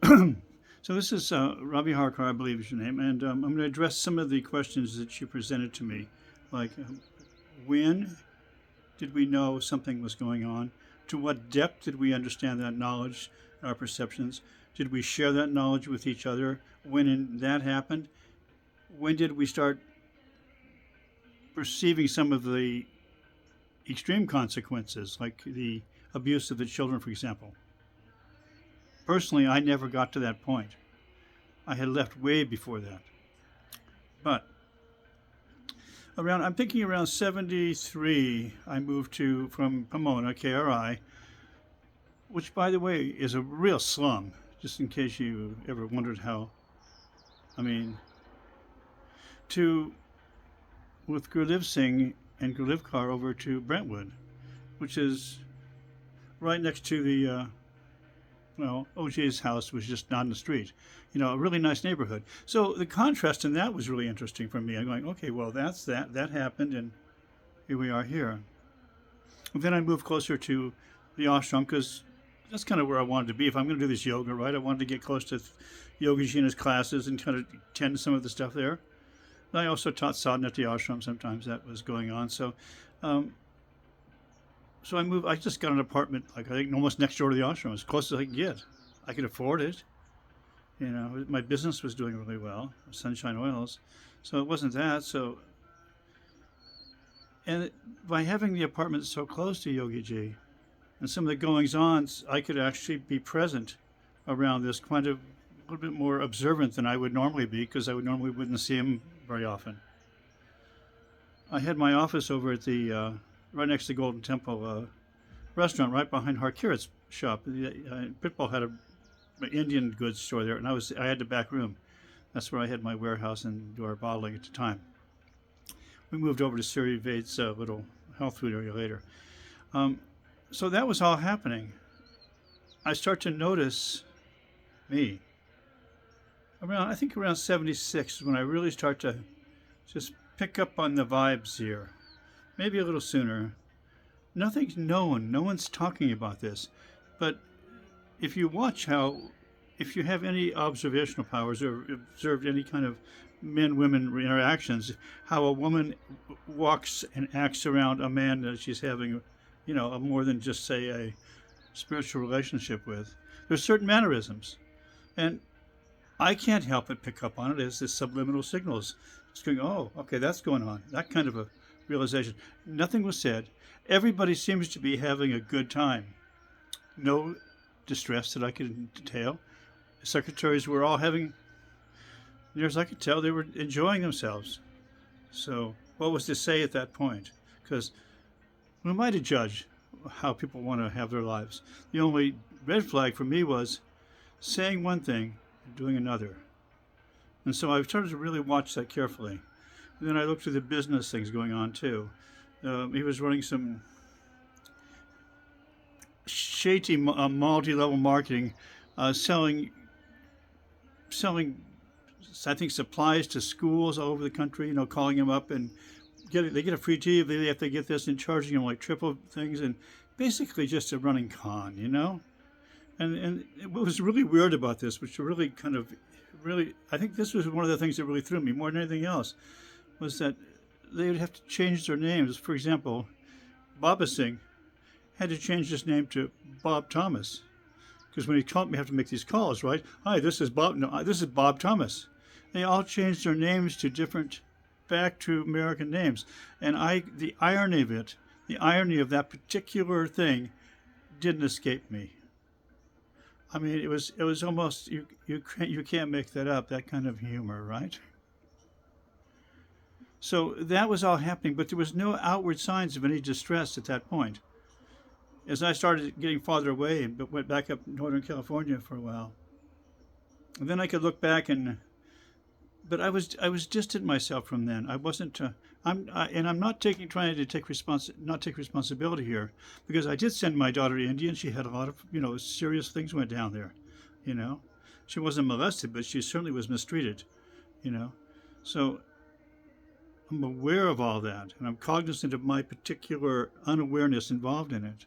So this is Ravi Harkar, I believe is your name, and I'm going to address some of the questions that you presented to me, like when did we know something was going on? To what depth did we understand that knowledge, our perceptions? Did we share that knowledge with each other? That happened, when did we start perceiving some of the extreme consequences, like the abuse of the children, for example? Personally, I never got to that point. I had left way before that. But I'm thinking around 73, I moved from Pomona, KRI, which, by the way, is a real slum, just in case you ever wondered how. I mean, to with Gurliv Singh and Gurliv Kaur over to Brentwood, which is right next to the OJ's house was just down the street. A really nice neighborhood. So the contrast in that was really interesting for me. I'm going, okay, well, that's that. That happened, and here we are here. And then I moved closer to the ashram because that's kind of where I wanted to be. If I'm going to do this yoga, right, I wanted to get close to Yogi Jina's classes and kind of attend to some of the stuff there. And I also taught sadhana at the ashram sometimes. That was going on. Um, so I moved. I just got an apartment, like I think almost next door to the ashram, as close as I could get. I could afford it. My business was doing really well, Sunshine Oils, so it wasn't that. And by having the apartment so close to Yogi Ji and some of the goings-ons, I could actually be present around this, kind of a little bit more observant than I would normally be, because I would normally wouldn't see him very often. I had my office over at the right next to the Golden Temple restaurant, right behind Harkirat's shop. Pitbull had an Indian goods store there, and I had the back room. That's where I had my warehouse and do our bottling at the time. We moved over to Siri Vade's little health food area later. So that was all happening. I start to notice me. I think around 76 is when I really start to just pick up on the vibes here. Maybe a little sooner. Nothing's known. No one's talking about this. But if you if you have any observational powers or observed any kind of men-women interactions, how a woman walks and acts around a man that she's having, a more than just, say, a spiritual relationship with, there's certain mannerisms. And I can't help but pick up on it as the subliminal signals. Just going, oh, okay, that's going on. That kind of a realization. Nothing was said. Everybody seems to be having a good time. No distress that I could detail. The secretaries were all having, near as I could tell, they were enjoying themselves. So what was to say at that point? Because who am I to judge how people want to have their lives? The only red flag for me was saying one thing and doing another. And so I've started to really watch that carefully. And then I looked at the business things going on too. He was running some shady multi-level marketing, selling, I think, supplies to schools all over the country. Calling them up and they get a free TV if they get this, and charging them like triple things, and basically just a running con. And what was really weird about this, which really I think this was one of the things that really threw me more than anything else, was that they would have to change their names. For example, Baba Singh had to change his name to Bob Thomas, because when he called me, have to make these calls, right? Hi, this is Bob. No, this is Bob Thomas. They all changed their names to back to American names, and the irony of that particular thing, didn't escape me. I mean, it was almost you can't make that up. That kind of humor, right? So that was all happening, but there was no outward signs of any distress at that point. As I started getting farther away and went back up Northern California for a while, and then I could look back but I was distant myself from then. I wasn't. I'm not trying to take responsibility here, because I did send my daughter to India, and she had a lot of serious things went down there. She wasn't molested, but she certainly was mistreated. So I'm aware of all that, and I'm cognizant of my particular unawareness involved in it.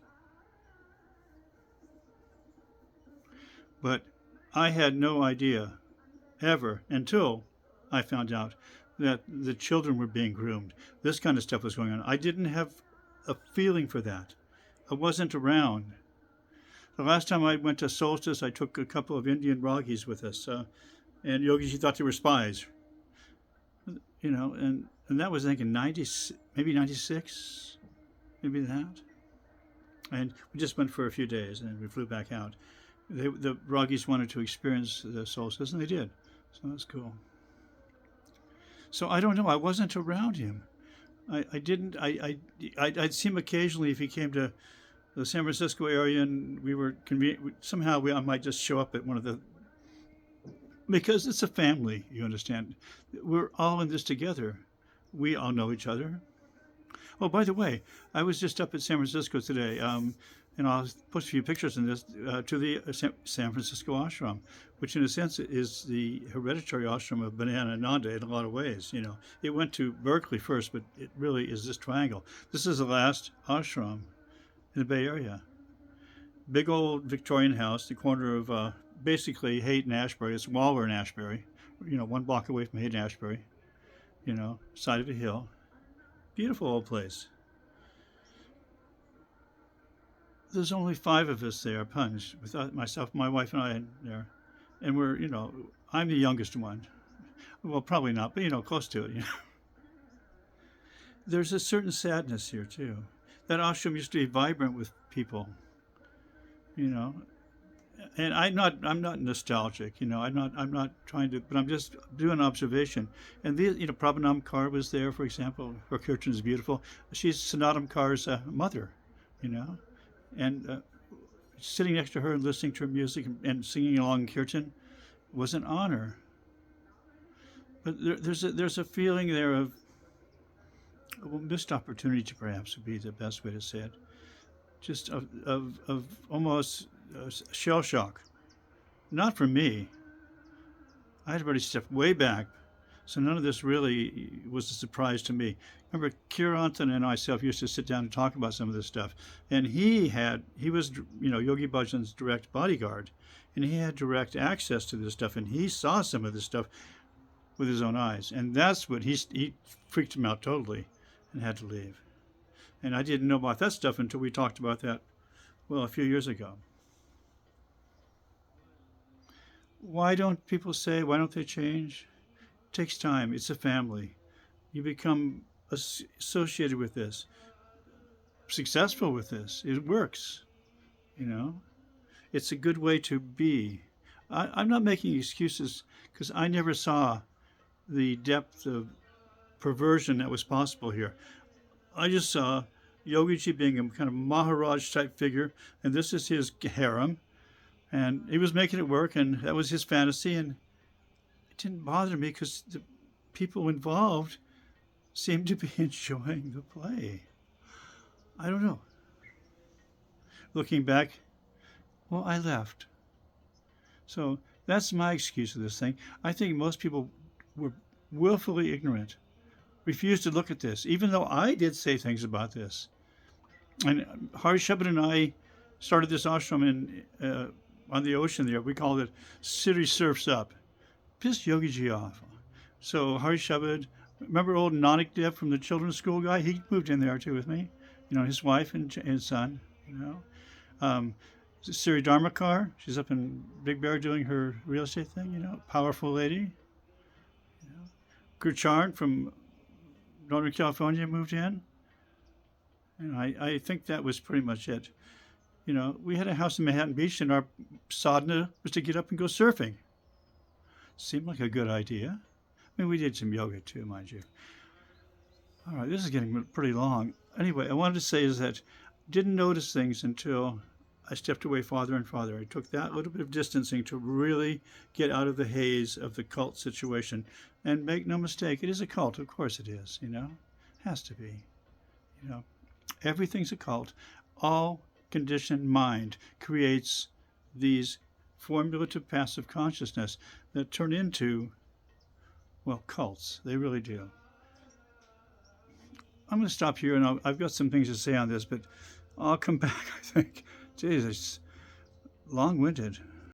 But I had no idea ever until I found out that the children were being groomed. This kind of stuff was going on. I didn't have a feeling for that. I wasn't around. The last time I went to Solstice, I took a couple of Indian Ragis with us, and Yogiji thought they were spies, and that was I think in 90, maybe 96, maybe that. And we just went for a few days, and we flew back out. The Ragis wanted to experience the solstice, and they did. So that's cool. So I don't know. I wasn't around him. I didn't. I'd see him occasionally if he came to the San Francisco area, and we were somehow I might just show up at one of the, because it's a family. You understand? We're all in this together. We all know each other. Oh, by the way, I was just up at San Francisco today, and I'll post a few pictures in this to the San Francisco ashram, which in a sense is the hereditary ashram of Banana in a lot of ways. It went to Berkeley first, but it really is this triangle. This is the last ashram in the Bay Area. Big old Victorian house, the corner of basically Haight and Ashbury. It's Waller and Ashbury, 1 block away from Haight and Ashbury, side of a hill. Beautiful old place. There's only 5 of us there, Punch, with myself, my wife, and I there. And we're, I'm the youngest one. Well, probably not, but, close to it. There's a certain sadness here, too. That ashram used to be vibrant with people, And I'm not nostalgic, I'm not trying to, but I'm just doing observation. And Prabhanam Kaur was there, for example. Her kirtan is beautiful. She's Sanatam Kaur's mother, and sitting next to her and listening to her music and singing along kirtan was an honor. But there's a feeling there of missed opportunity, perhaps would be the best way to say it. Just of almost shell shock. Not for me. I had already stepped way back, so none of this really was a surprise to me. Remember, Kiranthan and myself used to sit down and talk about some of this stuff, and he was Yogi Bhajan's direct bodyguard, and he had direct access to this stuff, and he saw some of this stuff with his own eyes, and that's what he freaked him out totally, and had to leave. And I didn't know about that stuff until we talked about that, a few years ago. Why don't people say, why don't they change? It takes time. It's a family. You become associated with this, successful with this. It works, It's a good way to be. I'm not making excuses because I never saw the depth of perversion that was possible here. I just saw Yogiji being a kind of Maharaj type figure, and this is his harem, and he was making it work, and that was his fantasy, and it didn't bother me because the people involved seemed to be enjoying the play. I don't know. Looking back, I left. So that's my excuse of this thing. I think most people were willfully ignorant, refused to look at this, even though I did say things about this. And Hari Shabbat and I started this ashram on the ocean there. We called it City Surfs Up. Pissed Yogiji off. So Hari Shabbat, remember old Nanak Dev from the children's school guy? He moved in there too with me. His wife and his son. Siri Dharmakar, she's up in Big Bear doing her real estate thing. Powerful lady. Gurcharn from Northern California moved in. I think that was pretty much it. We had a house in Manhattan Beach, and our sadhana was to get up and go surfing. Seemed like a good idea. I mean, we did some yoga too, mind you. All right, this is getting pretty long. Anyway, I wanted to say is that I didn't notice things until I stepped away farther and farther. I took that little bit of distancing to really get out of the haze of the cult situation. And make no mistake, it is a cult. Of course it is, Has to be. Everything's a cult. All conditioned mind creates these formulative passive consciousness that turn into, cults. They really do. I'm going to stop here, and I've got some things to say on this, but I'll come back, I think. Jesus, long-winded.